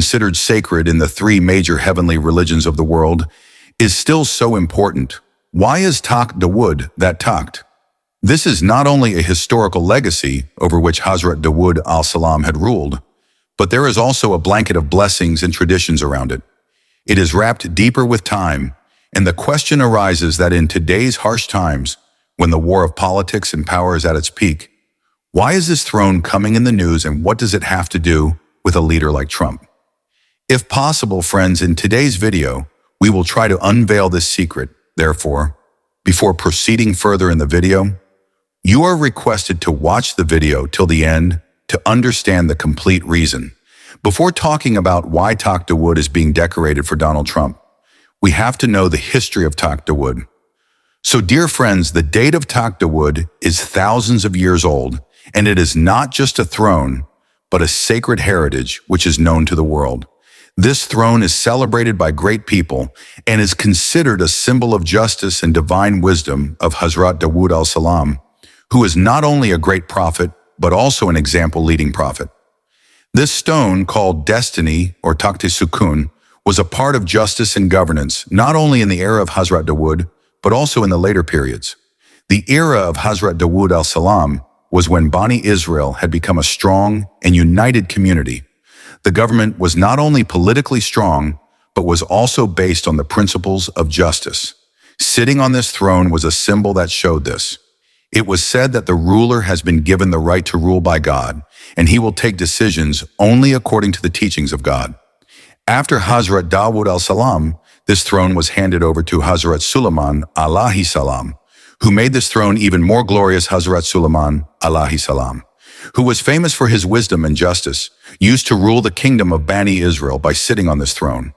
considered sacred in the three major heavenly religions of the world, is still so important. Why is Takht Dawood that Takht? This is not only a historical legacy over which Hazrat Dawood al-Salam had ruled, but there is also a blanket of blessings and traditions around it. It is wrapped deeper with time, and the question arises that in today's harsh times, when the war of politics and power is at its peak, why is this throne coming in the news, and what does it have to do with a leader like Trump? If possible, friends, in today's video, we will try to unveil this secret. Therefore, before proceeding further in the video, you are requested to watch the video till the end to understand the complete reason. Before talking about why Takht Dawood is being decorated for Donald Trump, we have to know the history of Takht Dawood. So, dear friends, the date of Takht Dawood is thousands of years old, and it is not just a throne, but a sacred heritage which is known to the world. This throne is celebrated by great people and is considered a symbol of justice and divine wisdom of Hazrat Dawood al-Salam, who is not only a great prophet, but also an example-leading prophet. This stone, called Destiny or Takht-i-Sukun, was a part of justice and governance, not only in the era of Hazrat Dawood, but also in the later periods. The era of Hazrat Dawood al-Salam was when Bani Israel had become a strong and united community. The government was not only politically strong, but was also based on the principles of justice. Sitting on this throne was a symbol that showed this. It was said that the ruler has been given the right to rule by God, and he will take decisions only according to the teachings of God. After Hazrat Dawood al-Salam, this throne was handed over to Hazrat Sulaiman alayhi salam, who made this throne even more glorious. Hazrat Sulaiman alayhi salam, who was famous for his wisdom and justice, used to rule the kingdom of Bani Israel by sitting on this throne.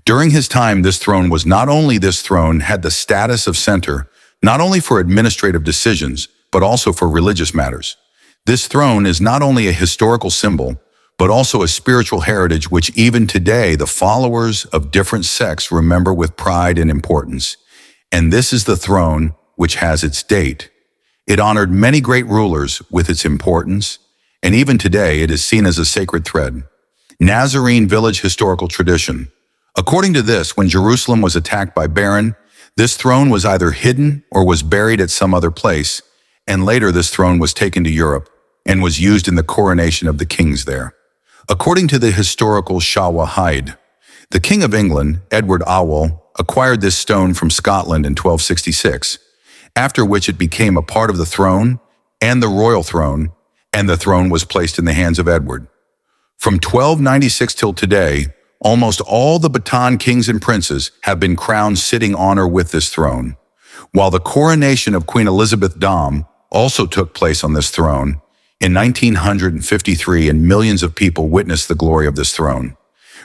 During his time, this throne had the status of center, not only for administrative decisions, but also for religious matters. This throne is not only a historical symbol, but also a spiritual heritage which even today the followers of different sects remember with pride and importance. And this is the throne which has its date. It honored many great rulers with its importance, and even today it is seen as a sacred thread. Nazarene village historical tradition. According to this, when Jerusalem was attacked by Baron, this throne was either hidden or was buried at some other place, and later this throne was taken to Europe and was used in the coronation of the kings there. According to the historical Shawahid, the King of England, Edward Awal, acquired this stone from Scotland in 1266, after which it became a part of the throne and the royal throne, and the throne was placed in the hands of Edward. From 1296 till today, almost all the Bhutan kings and princes have been crowned sitting on or with this throne, while the coronation of Queen Elizabeth Dom also took place on this throne in 1953, and millions of people witnessed the glory of this throne.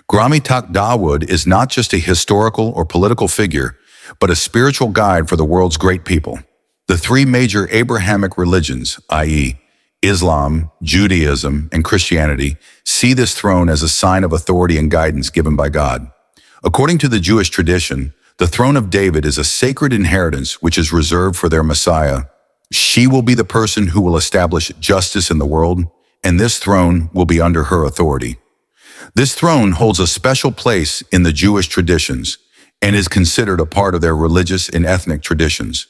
Grami Takht Dawood is not just a historical or political figure, but a spiritual guide for the world's great people. The three major Abrahamic religions, i.e., Islam, Judaism, and Christianity, see this throne as a sign of authority and guidance given by God. According to the Jewish tradition, the throne of David is a sacred inheritance which is reserved for their Messiah. She will be the person who will establish justice in the world, and this throne will be under her authority. This throne holds a special place in the Jewish traditions and is considered a part of their religious and ethnic traditions.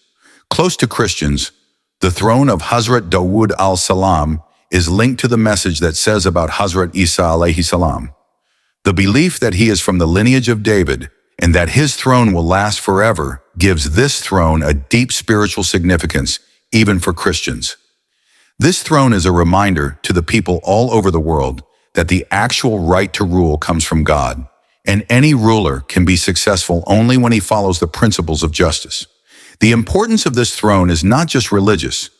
Close to Christians, the throne of Hazrat Dawood al-Salam is linked to the message that says about Hazrat Isa alayhi salam. The belief that he is from the lineage of David and that his throne will last forever gives this throne a deep spiritual significance, even for Christians. This throne is a reminder to the people all over the world that the actual right to rule comes from God, and any ruler can be successful only when he follows the principles of justice. The importance of this throne is not just religious,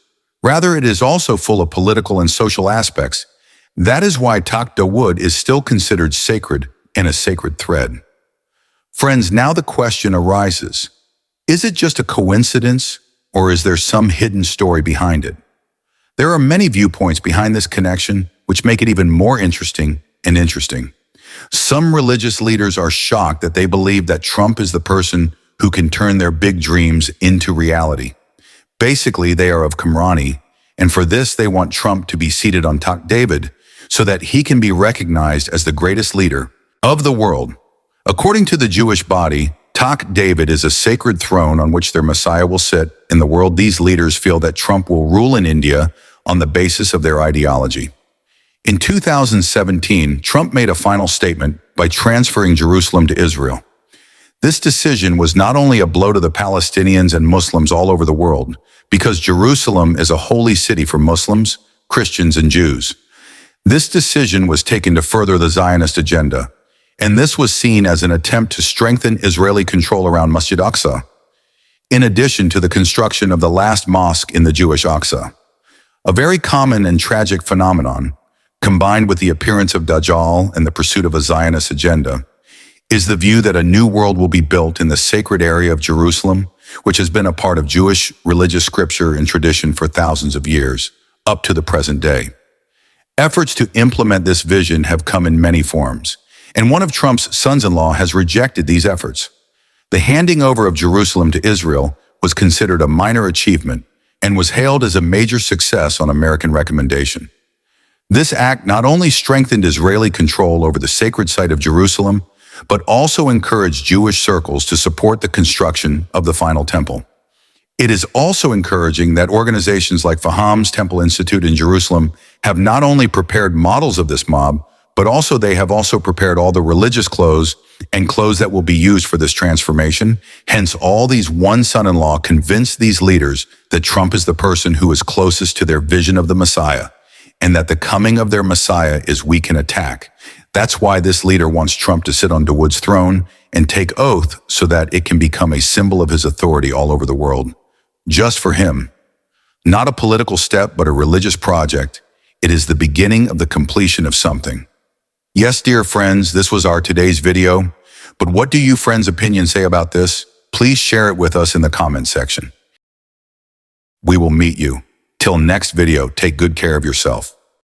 rather it is also full of political and social aspects. That is why Takht Dawood is still considered sacred and a sacred thread. Friends, now the question arises, is it just a coincidence, or is there some hidden story behind it? There are many viewpoints behind this connection, which make it even more interesting and interesting. Some religious leaders are shocked that they believe that Trump is the person who can turn their big dreams into reality. Basically, they are of Qumrani, and for this they want Trump to be seated on Takht David so that he can be recognized as the greatest leader. of the world. According to the Jewish body, OfDavid is a sacred throne on which their Messiah will sit. In the world, these leaders feel that Trump will rule in India on the basis of their ideology. In 2017, Trump made a final statement by transferring Jerusalem to Israel. This decision was not only a blow to the Palestinians and Muslims all over the world, because Jerusalem is a holy city for Muslims, Christians, and Jews. This decision was taken to further the Zionist agenda, and this was seen as an attempt to strengthen Israeli control around Masjid Aqsa, in addition to the construction of the last mosque in the Jewish Aqsa. A very common and tragic phenomenon, combined with the appearance of Dajjal and the pursuit of a Zionist agenda, is the view that a new world will be built in the sacred area of Jerusalem, which has been a part of Jewish religious scripture and tradition for thousands of years, up to the present day. Efforts to implement this vision have come in many forms, and one of Trump's sons-in-law has rejected these efforts. The handing over of Jerusalem to Israel was considered a minor achievement and was hailed as a major success on American recommendation. This act not only strengthened Israeli control over the sacred site of Jerusalem, but also encouraged Jewish circles to support the construction of the final temple. It is also encouraging that organizations like Faham's Temple Institute in Jerusalem have not only prepared models of this mob, but also they have also prepared all the religious clothes and clothes that will be used for this transformation. Hence, all these one son-in-law convinced these leaders that Trump is the person who is closest to their vision of the Messiah, and that the coming of their Messiah is we can attack. That's why this leader wants Trump to sit on Dawood's throne and take oath so that it can become a symbol of his authority all over the world. Just for him. Not a political step, but a religious project. It is the beginning of the completion of something. Yes, dear friends, this was our today's video. But what do you friends' opinion say about this? Please share it with us in the comment section. We will meet you. Till next video, take good care of yourself.